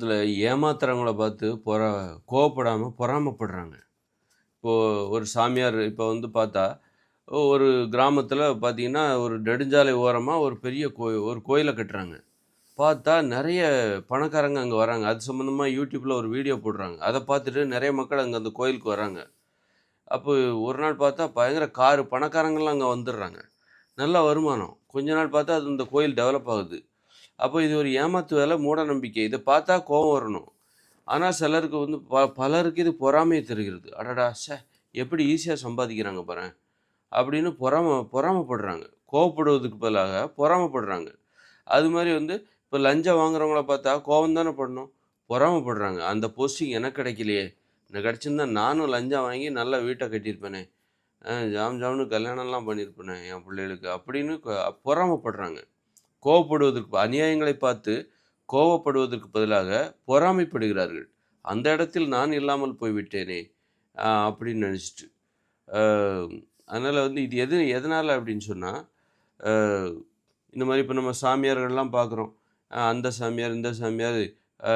இதில ஏமாத்துறவங்கள பார்த்து கோவப்படாம பொறாமப்படுறாங்க. இப்போ ஒரு சாமியார் இப்போ வந்து பார்த்தா, ஒரு கிராமத்தில பார்த்தீங்கன்னா, ஒரு நெடுஞ்சாலை ஓரமா ஒரு பெரிய ஒரு கோயில கட்டுறாங்க. பார்த்தா நெறைய பணக்காரங்க அங்க வராங்க. அது சம்மந்தமா YouTubeல ஒரு வீடியோ போடுறாங்க. அத பார்த்துட்டு நெறைய மக்கள் அங்க அந்த கோயிலுக்கு வராங்க. அப்போ ஒரு நாள் பார்த்தா பயங்கர பணக்காரங்கலாம் அங்க வந்துடுறாங்க. நல்ல வருமானம். கொஞ்ச நாள் பார்த்தா அது இந்த கோயில் டெவலப் ஆகுது. அப்போ இது ஒரு ஏமாத்து வேல, மூட நம்பிக்கை. இத பார்த்தா கோவம் வரணும். ஆனா சிலருக்கு வந்து பலருக்கு இது பொறாமைய தருகிறது. அடடா! எப்படி ஈஸியா சம்பாதிக்கிறாங்க பாரேன்! அப்படின்னு பொறாமப்படுறாங்க. கோவப்படுவதற்கு பதிலாக பொறாமப்படுறாங்க. அது மாரி வந்து இப்ப லஞ்சம் வாங்குறவங்கள பார்த்தா கோவம் தானே படணும். பொறாமப்படுறாங்க. அந்த போஸ்டிங் எனக்கு கிடைக்கலையே! எனக்கு கிடைச்சிருந்தா நானும் லஞ்சம் வாங்கி நல்ல வீட்ட கட்டியிருப்பேனே! ஜாம் ஜாம்னு கல்யாணம்லாம் பண்ணியிருப்பேனே என் பிள்ளைகளுக்கு அப்படின்னு பொறாமப்படுறாங்க. அநியாயங்களை பார்த்து கோவப்படுவதற்கு பதிலாக பொறாமைப்படுகிறார்கள். அந்த இடத்தில் நான் இல்லாமல் போய்விட்டேனே! அப்படின்னு நெனச்சுட்டு. அ அதனால வந்து இது எதனால அப்படின்னு சொன்னா, அ இந்த மாரி இப்ப நம்ம சாமியார்கள்லாம் பார்க்குறோம். அந்த சாமியார், இந்த சாமியார், அ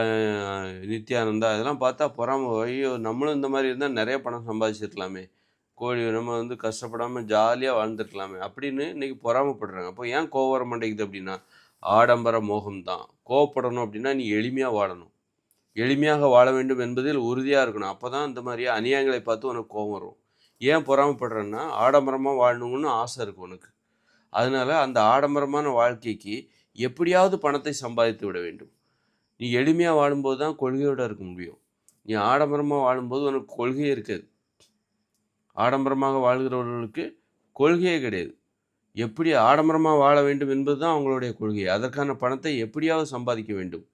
நித்யானந்தா இதெல்லாம் பார்த்தா பொறாம, ஐயோ! நம்மளும் இந்த மாரி இருந்தா நெறைய பணம் சம்பாதிச்சிருக்கலாமே! நம்ம வந்து கஷ்டப்படாம ஜாலியா வாழ்ந்துருக்கலாமே! அப்படின்னு இன்னைக்கு பொறாமப்படுறாங்க. அப்போ ஏன் கோவம் வர மாட்டேங்குது அப்படின்னா, ஆடம்பர மோகம் தான். கோவப்படணும் அப்படின்னா, நீ எளிமையா வாழணும். எளிமையாக வாழ வேண்டும் என்பதில் உறுதியா இருக்கணும். அப்பதான் இந்த மாரி அநியாயங்களை பார்த்து உனக்கு கோவம் வரும். ஏன் பொறாமப்படுறேன்னா, ஆடம்பரமா வாழணும்னு ஆசை இருக்கு உனக்கு. அதனால அந்த ஆடம்பரமான வாழ்க்கைக்கு எப்படியாவது பணத்தை சம்பாதித்து விட வேண்டும். நீ எளிமையா வாழும்போது தான் கொள்கையோட இருக்க முடியும். நீ ஆடம்பரமா வாழும்போது உனக்கு கொள்கையே இருக்காது. ஆடம்பரமாக வாழ்கிறவர்களுக்கு கொள்கையே கிடையாது. எப்படி ஆடம்பரமா வாழ வேண்டும் என்பது தான் அவங்களுடைய கொள்கை. அதற்கான பணத்தை எப்படியாவது சம்பாதிக்க வேண்டும்.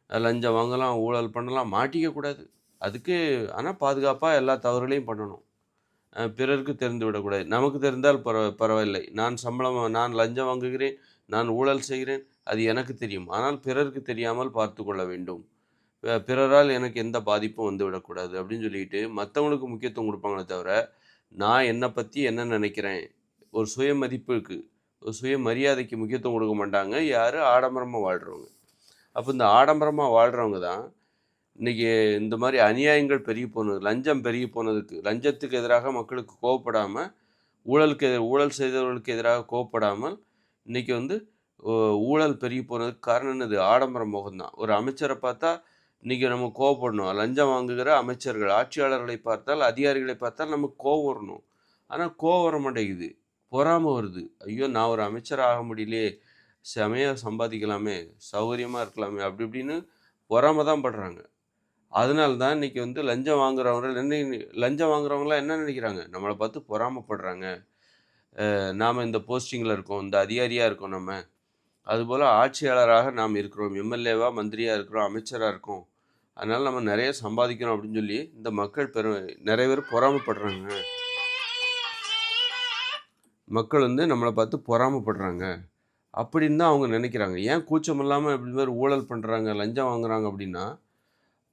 லஞ்சம் வாங்கலாம், ஊழல் பண்ணலாம், மாட்டிக்க கூடாது. அதுக்கு ஆனா பாதுகாப்பா எல்லா தவறுகளையும் பண்ணணும். பிறருக்கு தெரிந்து விடக்கூடாது. நமக்கு தெரிந்தால் பரவாயில்லை. நான் லஞ்சம் வாங்குகிறேன், நான் ஊழல் செய்கிறேன், அது எனக்கு தெரியும். ஆனால் பிறருக்கு தெரியாமல் பார்த்துக் கொள்ள வேண்டும். பிறரால் எனக்கு எந்த பாதிப்பும் வந்துவிடக்கூடாது அப்படின்னு சொல்லிட்டு மத்தவங்களுக்கு முக்கியத்துவம் குடுப்பாங்களே தவிர, நான் என்ன பத்தி என்ன நெனைக்கிறேன், ஒரு சுயமதிப்புக்கு, ஒரு சுயமரியாதைக்கு முக்கியத்துவம் குடுக்க மாட்டாங்க. யாரு? ஆடம்பரமா வாழ்றவங்க. அப்ப இந்த ஆடம்பரமா வாழ்றவங்க தான், இன்னைக்கு இந்த மாரி அநியாயங்கள் பெருகி போனது. லஞ்சம் பெருகி போனதுக்கு, லஞ்சத்துக்கு எதிராக மக்களுக்கு கோவப்படாம, ஊழல் செய்தவர்களுக்கு எதிராக கோவப்படாமல், இன்னைக்கு வந்து ஊ ஊழல் பெருகி போனதுக்கு காரணம் என்னது? ஆடம்பர மோகம் தான். ஒரு அமைச்சர பார்த்தா, இன்னைக்கு நம்ம கோவப்படணும். லஞ்சம் வாங்குகிற அமைச்சர்கள், ஆட்சியாளர்களை பார்த்தால், அதிகாரிகளை பார்த்தால் நமக்கு கோவம் வரணும். ஆனா கோவம் வர மாட்டேங்குது. பொறாம வருது. ஐயோ! நான் ஒரு அமைச்சர் ஆக முடியலையே! செமையா சம்பாதிக்கலாமே! சௌகரியமா இருக்கலாமே! அப்படி இப்படின்னு பொறாம தான் படுறாங்க. அதனால தான் இன்னைக்கு வந்து லஞ்சம் வாங்குறவங்கலாம் என்ன நெனைக்கிறாங்க? நம்மள பார்த்து பொறாமப்படுறாங்க. நாம இந்த போஸ்டிங்கில இருக்கோம். இந்த அதிகாரியா இருக்கோம் நம்ம. அதுபோல ஆட்சியாளராக நாம் இருக்கிறோம். எம்.எல்.ஏவா, மந்திரியா இருக்கிறோம். அமைச்சரா இருக்கோம். அதனால நம்ம நெறைய சம்பாதிக்கிறோம் அப்படின்னு சொல்லி இந்த மக்கள் நெறைய பேர் பொறாமப்படுறாங்க. மக்கள் வந்து நம்மள பார்த்து பொறாமப்படுறாங்க. அப்படின்னு தான் அவங்க நெனைக்கிறாங்க. ஏன் கூச்சம் இல்லாம இப்படி மாரி ஊழல் பண்றாங்க, லஞ்சம் வாங்குறாங்க அப்படின்னா,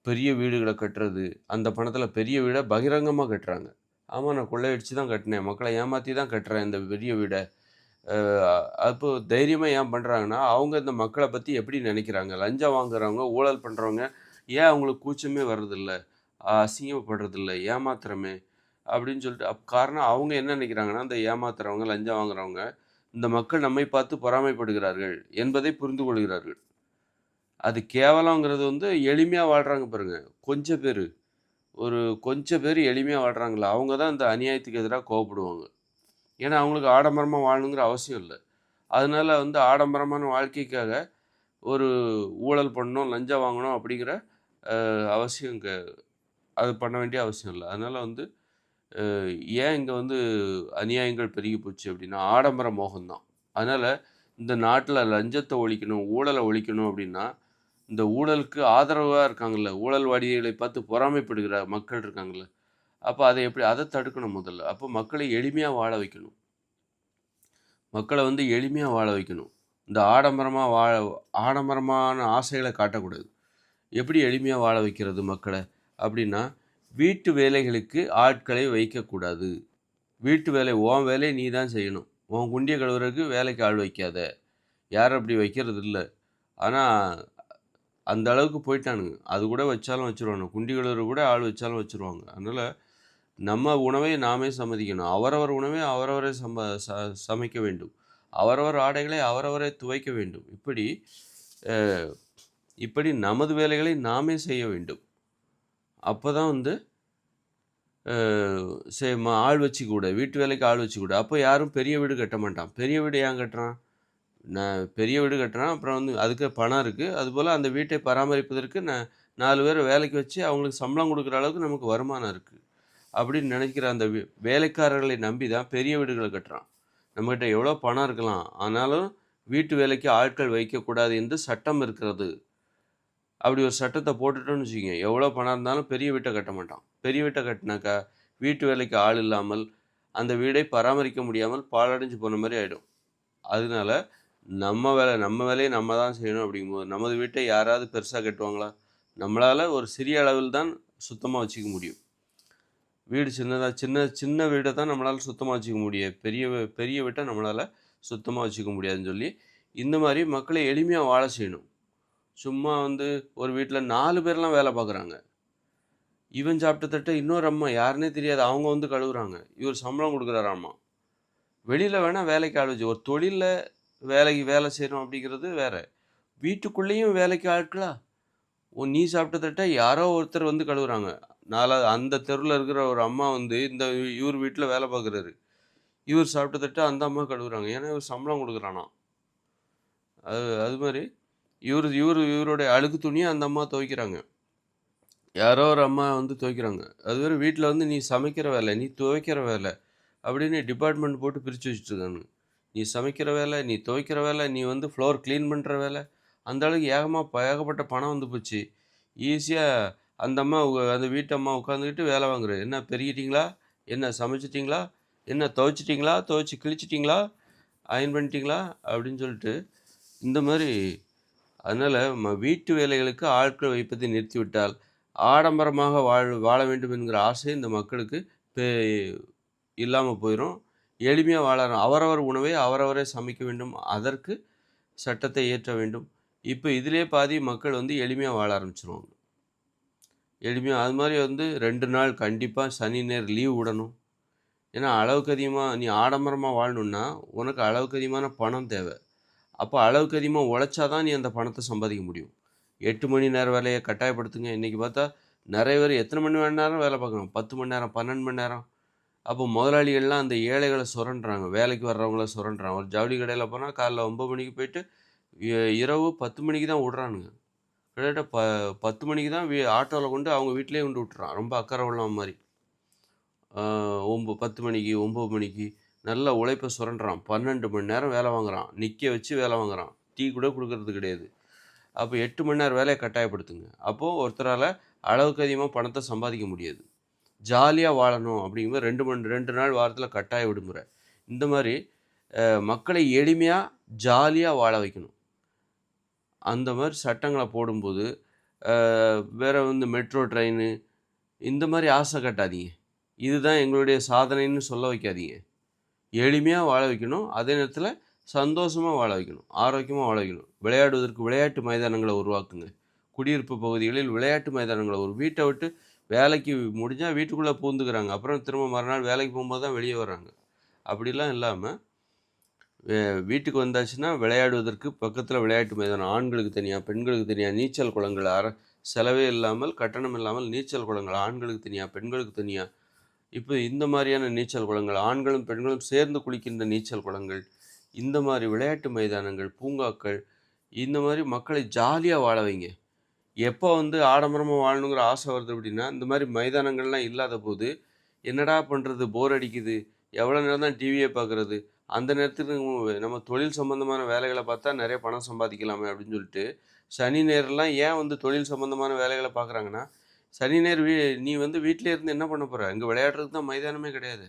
பெரிய வீடுகள கட்டுறது, அந்த பணத்தில பெரிய வீட பகிரங்கமா கட்டுறாங்க. ஆமா நான் கொள்ளையடிச்சு தான் கட்டினேன். மக்கள ஏமாத்தி தான் கட்டுறேன் இந்த பெரிய வீட. அ அப்போ தைரியமா ஏன் பண்றாங்கன்னா, அவங்க இந்த மக்கள பத்தி எப்படி நெனைக்கிறாங்க? லஞ்சம் வாங்குறவங்க, ஊழல் பண்றவங்க ஏன் அவங்களுக்கு கூச்சமே வர்றதில்ல? அசிங்கப்படுறதில்ல? ஏமாத்துறோமே! அப்படின்னு சொல்லிட்டு காரணம் அவங்க என்ன நெனைக்கிறாங்கன்னா, இந்த ஏமாத்துறவங்க, லஞ்சம் வாங்குறவங்க, இந்த மக்கள் நம்மை பார்த்து பொறாமைப்படுகிறார்கள் என்பதை புரிந்து கொள்கிறார்கள். அது கேவலங்கிறது வந்து எளிமையா வாழ்றாங்க பாருங்க. கொஞ்சம் பேரு. ஒரு கொஞ்சம் பேரு எளிமையா வாழ்றாங்கல்ல, அவங்க தான் இந்த அநியாயத்துக்கு எதிரா கோவப்படுவாங்க. ஏன்னா, அவங்களுக்கு ஆடம்பரமா வாழணுங்கிற அவசியம் இல்ல. அதனால வந்து ஆடம்பரமான வாழ்க்கைக்காக ஒரு ஊழல் பண்ணணும், லஞ்சம் வாங்கணும் அப்படிங்கிற அவசியம் அது பண்ண வேண்டிய அவசியம் இல்ல. அதனால வந்து ஏன் இங்க வந்து அநியாயங்கள் பெருகி போச்சு அப்படின்னா, ஆடம்பர மோகம் தான். அதனால இந்த நாட்டுல லஞ்சத்த ஒழிக்கணும், ஊழல ஒழிக்கணும் அப்படின்னா, இந்த ஊழலுக்கு ஆதரவா இருக்காங்கல்ல, ஊழல்வாதிகளை பார்த்து பொறாமைப்படுகிற மக்கள் இருக்காங்கல்ல, அப்ப அத தடுக்கணும் முதல்ல. அப்போ மக்களை எளிமையா வாழ வைக்கணும். மக்கள வந்து எளிமையா வாழ வைக்கணும். இந்த ஆடம்பரமான ஆசைகள காட்டக்கூடாது. எப்படி எளிமையா வாழ வைக்கிறது மக்கள? அப்படின்னா, வீட்டு வேலைகளுக்கு ஆட்களை வைக்கக்கூடாது. வீட்டு வேலை உன் வேலைய நீ தான் செய்யணும். உன் குண்டிய கழுவுறதுக்கு வேலைக்கு ஆள் வைக்காத. யாரும் அப்படி வைக்கிறது இல்ல. ஆனா, அந்த அளவுக்கு போயிட்டானுங்க. அது கூட வச்சாலும் வச்சுருவானுங்க. குண்டி கழுவுற கூட ஆள் வச்சாலும் வச்சுருவாங்க. அதனால நம்ம உணவை நாமே சம்மதிக்கணும். அவரவர் உணவை அவரவரே சமைக்க வேண்டும். அவரவர் ஆடைகளை அவரவரே துவைக்க வேண்டும். அ இப்படி நமது வேலைகளை நாமே செய்ய வேண்டும். அப்பதான் வந்து அ செ ம ஆள் வச்சுக்கக்கூடாது. வீட்டு வேலைக்கு ஆள் வச்சுக்கக்கூடாது. அப்போ யாரும் பெரிய வீடு கட்ட மாட்டான். பெரிய வீடு ஏன் கட்டுறான்? நான் பெரிய வீடு கட்டுறான். அப்புறம் வந்து அதுக்கு பணம் இருக்கு. அதுபோல அந்த வீட்டை பராமரிப்பதற்கு 4 பேர வேலைக்கு வச்சு அவங்களுக்கு சம்பளம் குடுக்குற அளவுக்கு நமக்கு வருமானம் இருக்கு. அப்படின்னு நினைக்கிற அந்த வேலைக்காரர்களை நம்பி தான் பெரிய வீடுகள கட்டுறான். நம்மகிட்ட எவ்வளோ பணம் இருக்கலாம். ஆனாலும் வீட்டு வேலைக்கு ஆட்கள் வைக்கக்கூடாது என்று சட்டம் இருக்கிறது. அப்படி ஒரு சட்டத்த போட்டுட்டோம்னு வச்சுக்கங்க, எவ்வளோ பணம் இருந்தாலும் பெரிய வீட்ட கட்ட மாட்டான். பெரிய வீட்ட கட்டுனாக்கா, வீட்டு வேலைக்கு ஆள் இல்லாமல், அந்த வீடை பராமரிக்க முடியாமல் பாழடைஞ்சு போன மாரி ஆயிடும். அதனால நம்ம வேலைய நம்ம தான் செய்யணும் அப்படிங்கும்போது, நமது வீட்டை யாராவது பெருசா கட்டுவாங்களா? நம்மளால ஒரு சிறிய அளவில் தான் சுத்தமா வச்சுக்க முடியும். வீடு சின்ன சின்ன வீட தான் நம்மளால சுத்தமா வச்சுக்க முடியும். பெரிய வீட்ட நம்மளால சுத்தமா வச்சுக்க முடியாதுன்னு சொல்லி, இந்த மாரி மக்களை எளிமையா வாழ செய்யணும். சும்மா வந்து ஒரு வீட்ல 4 பேர்லாம் வேல பார்க்குறாங்க. இவன் சாப்பிட்ட தட்ட இன்னொரு அம்மா யாருன்னே தெரியாது. அவங்க வந்து கழுவுறாங்க. இவர் சம்பளம் குடுக்குறாராமா. வெளியில வேணா வேலைக்கு ஆள் வச்சு ஒரு தொழில்ல வேலைக்கு வேலை செய்றோம் அப்படிங்கிறது வேற. வீட்டுக்குள்ளேயும் வேலைக்கு ஆட்களா? நீ சாப்பிட்ட தட்ட யாரோ ஒருத்தர் வந்து கழுவுறாங்க. அந்த தெருவுல இருக்கிற ஒரு அம்மா வந்து இவர் வீட்ல வேலை பார்க்குறாரு. இவர் சாப்பிட்ட தட்ட அந்த அம்மா கழுவுறாங்க. ஏன்னா இவர் சம்பளம் குடுக்குறானாம். அது மாரி இவருடைய அழுக்கு துணிய அந்த அம்மா துவைக்கிறாங்க. யாரோ ஒரு அம்மா வந்து துவைக்கிறாங்க. அதுவேற வீட்ல வந்து நீ சமைக்கிற வேலை, நீ துவைக்கிற வேலை அப்படின்னு டிபார்ட்மெண்ட் போட்டு பிரிச்சு வச்சுட்டுருக்கானுங்க. நீ சமைக்கிற வேலை, நீ துவைக்கிற வேலை, நீ வந்து ஃப்ளோர் கிளீன் பண்ற வேலை. அந்த அளவுக்கு ஏகப்பட்ட பணம் வந்து போச்சு. ஈஸியா அந்த அம்மா அந்த வீட்டு அம்மா உட்காந்துக்கிட்டு வேலை வாங்குறது. என்ன பெருகிட்டீங்களா? என்ன சமைச்சிட்டீங்களா? என்ன துவைச்சிட்டீங்களா? துவைச்சு கிழிச்சிட்டீங்களா? அயர்ன் பண்ணிட்டீங்களா? அப்படின்னு சொல்லிட்டு இந்த மாரி அதனால வீட்டு வேலைகளுக்கு ஆட்கள் வைப்பதை நிறுத்திவிட்டால், ஆடம்பரமாக வாழ வேண்டும் என்கிற ஆசை இந்த மக்களுக்கு பெ இல்லாம போயிரும். எளிமையா வாழலாம். அவரவர் உணவை அவரவரே சமைக்க வேண்டும். அதற்கு சட்டத்தை இயற்ற வேண்டும். இப்ப இதிலேயே பாதி மக்கள் வந்து எளிமையா வாழ ஆரம்பிச்சுருவாங்க. எளிமையா அது மாரி வந்து 2 நாள் கண்டிப்பா சனி, ஞாயிறு லீவ் விடணும். ஏன்னா, அளவுக்கு அதிகமா நீ ஆடம்பரமா வாழணும்னா, உனக்கு அளவுக்கு அதிகமான பணம் தேவ. அப்ப அளவுக்கு அதிகமா உழைச்சா தான் நீ அந்த பணத்த சம்பாதிக்க முடியும். 8 மணி நேர வேலைய கட்டாயப்படுத்துங்க. இன்னைக்கு பார்த்தா நெறைய பேர் எத்தன மணி நேரம் வேலை பார்க்குறாங்க. 10 மணி நேரம், 12 மணி நேரம். அப்போ முதலாளிகள்லாம் அந்த ஏழைகள சுரண்டுறாங்க. வேலைக்கு வர்றவங்கள சுரண்டுறாங்க. ஒரு ஜவுளி கடையில போனா காலைல 9 மணிக்கு போயிட்டு, இரவு 10 மணிக்கு தான் விடுறானுங்க. கிட்டத்தட்ட 10 மணிக்கு தான் ஆட்டோல கொண்டு அவங்க வீட்லயே கொண்டு விட்டுறான். ரொம்ப அக்கறை உள்ளவன் மாரி. ஆ 10 மணிக்கு, 9 மணிக்கு நல்ல உழைப்ப சுரண்டுறான். 12 மணி நேரம் வேலை வாங்குறான். நிக்க வச்சு வேலை வாங்குறான். டீ கூட குடுக்கறது கிடையாது. அப்ப 8 மணி நேரம் வேலைய கட்டாயப்படுத்துங்க. அப்போ ஒருத்தரால அளவுக்கு அதிகமா பணத்த சம்பாதிக்க முடியாது. ஜாலியா வாழணும் அப்படிங்கும்போது 2 நாள் வாரத்தில கட்டாய விடுமுறை. இந்த மாரி மக்களை எளிமையா, ஜாலியா வாழ வைக்கணும். அந்த மாரி சட்டங்கள போடும்போது, அ வேற வந்து மெட்ரோ ட்ரெயினு இந்த மாரி ஆசை காட்டாதீங்க. இதுதான் எங்களுடைய சாதனைன்னு சொல்ல வைக்காதீங்க. எளிமையா வாழ வைக்கணும். அதே நேரத்தில சந்தோஷமா வாழ வைக்கணும். ஆரோக்கியமா வாழ வைக்கணும். விளையாடுவதற்கு விளையாட்டு மைதானங்கள உருவாக்குங்க. குடியிருப்பு பகுதிகளில் விளையாட்டு மைதானங்கள ஒரு வீட்ட விட்டு வேலைக்கு முடிஞ்சா வீட்டுக்குள்ள பூந்துக்கிறாங்க. அப்புறம் திரும்ப மறுநாள் வேலைக்கு போம்போது தான் வெளிய வர்றாங்க. அப்படிலாம் இல்லாம, வே வீட்டுக்கு வந்தாச்சுன்னா விளையாடுவதற்கு பக்கத்தில விளையாட்டு மைதானம். ஆண்களுக்கு தனியா, பெண்களுக்கு தனியா நீச்சல் குளங்கள் செலவே இல்லாமல், கட்டணம் இல்லாமல் நீச்சல் குளங்கள். ஆண்களுக்கு தனியா, பெண்களுக்கு தனியா. இப்ப இந்த மாரியான நீச்சல் குளங்கள், ஆண்களும், பெண்களும் சேர்ந்து குளிக்கின்ற நீச்சல் குளங்கள், இந்த மாரி விளையாட்டு மைதானங்கள், பூங்காக்கள், இந்த மாரி மக்களை ஜாலியா வாழ வைங்க. எப்போ வந்து ஆடம்பரமா வாழணுங்கிற ஆசை வருது அப்படின்னா, இந்த மாரி மைதானங்கள்லாம் இல்லாதபோது, என்னடா பண்றது? போர் அடிக்குது. எவ்வளோ நேரம் தான் டிவியே பார்க்குறது? அந்த நேரத்துக்கு நம்ம தொழில் சம்பந்தமான வேலைகள பார்த்தா நெறைய பணம் சம்பாதிக்கலாமே அப்படின்னு சொல்லிட்டு, சனி, ஞாயிறுலாம் ஏன் வந்து தொழில் சம்பந்தமான வேலைகள பார்க்குறாங்கன்னா, சனி, ஞாயிறு நீ வந்து வீட்லயே இருந்து என்ன பண்ண போற? இங்க விளையாடுறதுக்கு தான் மைதானமே கிடையாது.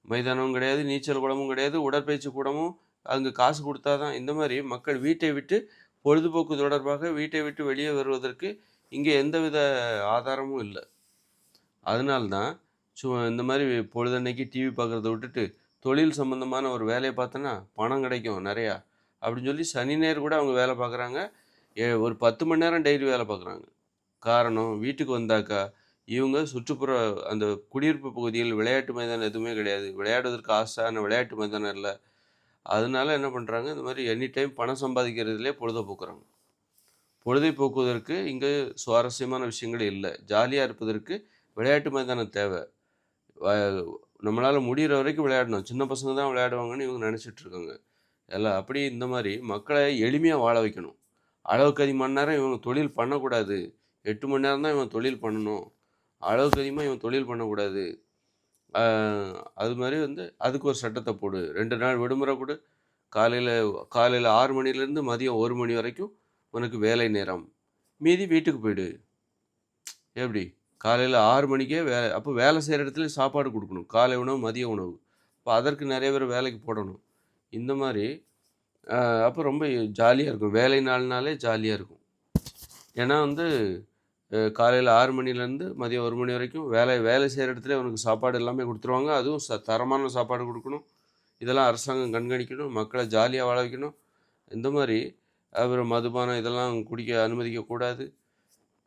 மைதானமும் கிடையாது, நீச்சல் குளமும் கிடையாது, உடற்பயிற்சி கூடமும் அங்கு காசு குடுத்தா தான் இந்த மாரி மக்கள் வீட்டை விட்டு பொழுதுபோக்கு தொடர்பாக வீட்டை விட்டு வெளியே வருவதற்கு இங்கே எந்தவித ஆதாரமும் இல்ல. அதனால தான் இந்த மாரி பொழுதன்னைக்கு டிவி பார்க்குறத விட்டுட்டு, தொழில் சம்பந்தமான ஒரு வேலைய பார்த்தோன்னா, பணம் கிடைக்கும் நெறையா. அப்படின்னு சொல்லி சனி, ஞாயிறு கூட அவங்க வேலை பார்க்குறாங்க. ஒரு 10 மணி நேரம் டெய்லி வேலை பார்க்குறாங்க. காரணம் வீட்டுக்கு வந்தாக்கா, இவங்க சுற்றுப்புற அந்த குடியிருப்பு பகுதியில் விளையாட்டு மைதானம் எதுவுமே கிடையாது. விளையாடுவதற்கு ஆசான விளையாட்டு மைதானம் இல்ல. அதனால என்ன பண்றாங்க, இந்த மாரி எனி டைம் பணம் சம்பாதிக்கிறதிலே பொழுத போக்குறாங்க. பொழுதை போக்குவதற்கு இங்கு சுவாரஸ்யமான விஷயங்கள் இல்ல. ஜாலியா இருப்பதற்கு விளையாட்டு மைதானம் தேவ. வ நம்மளால முடியிற வரைக்கும் விளையாடணும். சின்ன பசங்க தான் விளையாடுவாங்கன்னு இவங்க நெனச்சிட்டு இருக்காங்க. அப்படி இந்த மாரி மக்கள எளிமையா வாழ வைக்கணும். அளவுக்கு அதிகமான நேரம் இவங்க தொழில் பண்ணக்கூடாது. 8 மணி நேரம் தான் இவன் தொழில் பண்ணணும். அளவுக்கு அதிகமா இவன் தொழில் பண்ணக்கூடாது. அ அது மாரி வந்து அதுக்கு ஒரு சட்டத்த போடு. 2 நாள் விடுமுறை குடு. காலையில காலையில 6 மணிலேருந்து மதியம் 1 மணி வரைக்கும் உனக்கு வேலை நேரம். மீதி வீட்டுக்கு போயிடு. எப்படி? காலையில 6 மணிக்கே அப்போ வேலை செய்ற இடத்துலயே சாப்பாடு குடுக்கணும். காலை உணவு, மதிய உணவு. அப்ப அதற்கு நெறைய பேர் வேலைக்கு போடணும். இந்த மாரி அ அப்போ ரொம்ப ஜாலியா இருக்கும். வேலை நாள்னாலே ஜாலியா இருக்கும். ஏன்னா வந்து காலையில 6 மணிலேருந்து மதியம் 1 மணி வரைக்கும் வேலை வேலை செய்ற இடத்துலயே உனக்கு சாப்பாடு எல்லாமே குடுத்துருவாங்க. அதுவும் தரமான சாப்பாடு குடுக்கணும். இதெல்லாம் அரசாங்கம் கண்காணிக்கணும். மக்கள ஜாலியா வாழ வைக்கணும். இந்த மாரி அப்புறம் மதுபானம் இதெல்லாம் குடிக்க அனுமதிக்கக்கூடாது.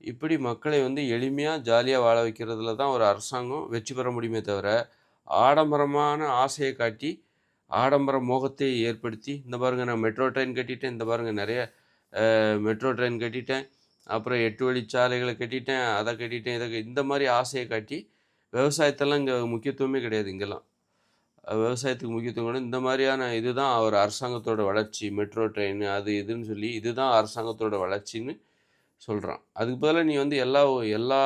இப்படி மக்களை வந்து எளிமையா, ஜாலியா வாழ வைக்கிறதுல தான் ஒரு அரசாங்கம் வெற்றி பெற முடியுமே தவிர, ஆடம்பரமான ஆசைய காட்டி, ஆடம்பர மோகத்தை ஏற்படுத்தி, இந்த பாருங்க நான் மெட்ரோ ட்ரெயின் கட்டிட்டேன், இந்த பாருங்க நெறைய மெட்ரோ ட்ரெயின் கட்டிட்டேன், அப்புறம் 8 வழிச்சாலைகள கட்டிட்டேன், அத கட்டிட்டேன், இந்த மாரி ஆசைய காட்டி, விவசாயத்தெல்லாம் இங்க முக்கியத்துவமே கிடையாது இங்கெல்லாம். விவசாயத்துக்கு முக்கியத்துவம் கூட இந்த மாரியான இதுதான் ஒரு அரசாங்கத்தோட வளர்ச்சி. மெட்ரோ ட்ரெயின் அது இதுன்னு சொல்லி, இதுதான் அரசாங்கத்தோட வளர்ச்சின்னு சொல்றான். அதுக்கு பதிலா நீ வந்து எல்லா எல்லா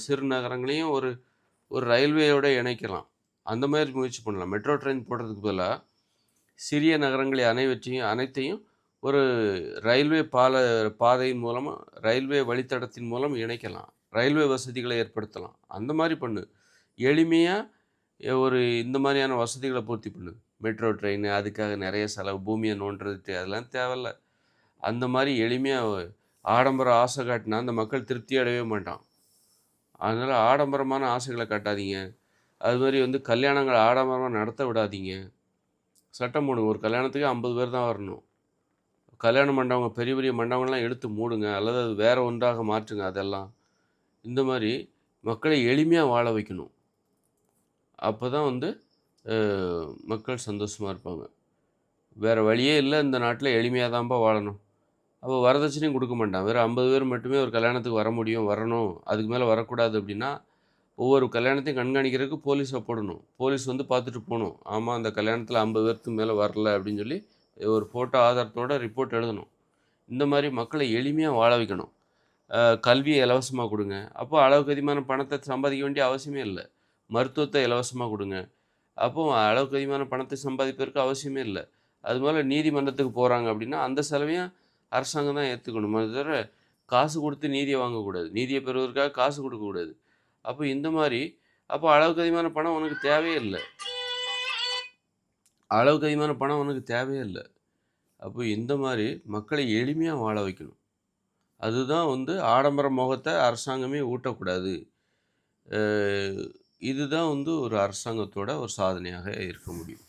சிறு நகரங்களையும் ஒரு ஒரு ரயில்வேயோட இணைக்கலாம். அந்த மாரி முயற்சி பண்ணலாம். மெட்ரோ ட்ரெயின் போடுறதுக்கு பதிலா, சிறிய நகரங்களை அனைத்தையும் ஒரு ரயில்வே பாதையின் மூலமா, ரயில்வே வழித்தடத்தின் மூலம் இணைக்கலாம். ரயில்வே வசதிகளை ஏற்படுத்தலாம். அந்த மாரி பண்ணு. எளிமையா ஒரு இந்த மாரியான வசதிகள பூர்த்தி பண்ணு. மெட்ரோ ட்ரெயின் அதுக்காக நெறைய செலவு, பூமிய நோண்டுறதுக்கு அதெல்லாம் தேவையில்ல. அந்த மாரி எளிமையா ஆடம்பர ஆசை காட்டினா அந்த மக்கள் திருப்தி அடையவே மாட்டான். அதனால ஆடம்பரமான ஆசைகள காட்டாதீங்க. அது மாரி வந்து கல்யாணங்கள ஆடம்பரமா நடத்த விடாதீங்க. சட்டம் போடுங்க. ஒரு கல்யாணத்துக்கு 50 பேர் தான் வரணும். கல்யாண மண்டபம் பெரிய பெரிய மண்டபங்கள்லாம் இழுத்து மூடுங்க. அல்லது அது வேற ஒன்றாக மாற்றுங்க அதெல்லாம். இந்த மாரி மக்களை எளிமையா வாழ வைக்கணும். அப்பதான் வந்து அ மக்கள் சந்தோஷமா இருப்பாங்க. வேற வழியே இல்ல இந்த நாட்ல எளிமையா தான்பா வாழணும். அப்போ வரதட்சணையும் குடுக்க மாட்டான். வெறும் 50 பேர் மட்டுமே ஒரு கல்யாணத்துக்கு வர முடியும், வரணும். அதுக்கு மேல வரக்கூடாது அப்டின்னா, ஒவ்வொரு கல்யாணத்தையும் கண்காணிக்கிறதுக்கு போலீஸ போடணும். போலீஸ் வந்து பார்த்துட்டு போணும். ஆமா அந்த கல்யாணத்துல 50 பேருக்கு மேல வரல அப்டின்னு சொல்லி, ஒரு ஃபோட்டோ ஆதாரத்தோட ரிப்போர்ட் எழுதணும். இந்த மாரி மக்களை எளிமையா வாழ வைக்கணும். கல்விய இலவசமா குடுங்க. அப்போ அளவுக்கு அதிகமான பணத்த சம்பாதிக்க வேண்டிய அவசியமே இல்ல. மருத்துவத்த இலவசமா குடுங்க. அப்போ அளவுக்கு அதிகமான பணத்தை சம்பாதிப்பதற்கு அவசியமே இல்ல. அதுபோல நீதிமன்றத்துக்கு போறாங்க அப்டின்னா, அந்த செலவையும் அரசாங்கம் தான் ஏத்துக்கணும். அது தவிர காசு குடுத்து நீதிய வாங்கக்கூடாது. நீதிய பெறுவதற்காக காசு குடுக்கக்கூடாது. அப்போ இந்த மாரி அப்போ அளவுக்கு அதிகமான பணம் உனக்கு தேவையே இல்ல. அளவுக்கு அதிகமான பணம் உனக்கு தேவையே இல்ல. அப்போ இந்த மாரி மக்களை எளிமையா வாழ வைக்கணும். அதுதான் வந்து ஆடம்பர மோகத்த அரசாங்கமே ஊட்டக்கூடாது. அ இதுதான் வந்து ஒரு அரசாங்கத்தோட ஒரு சாதனையாக இருக்க முடியும்.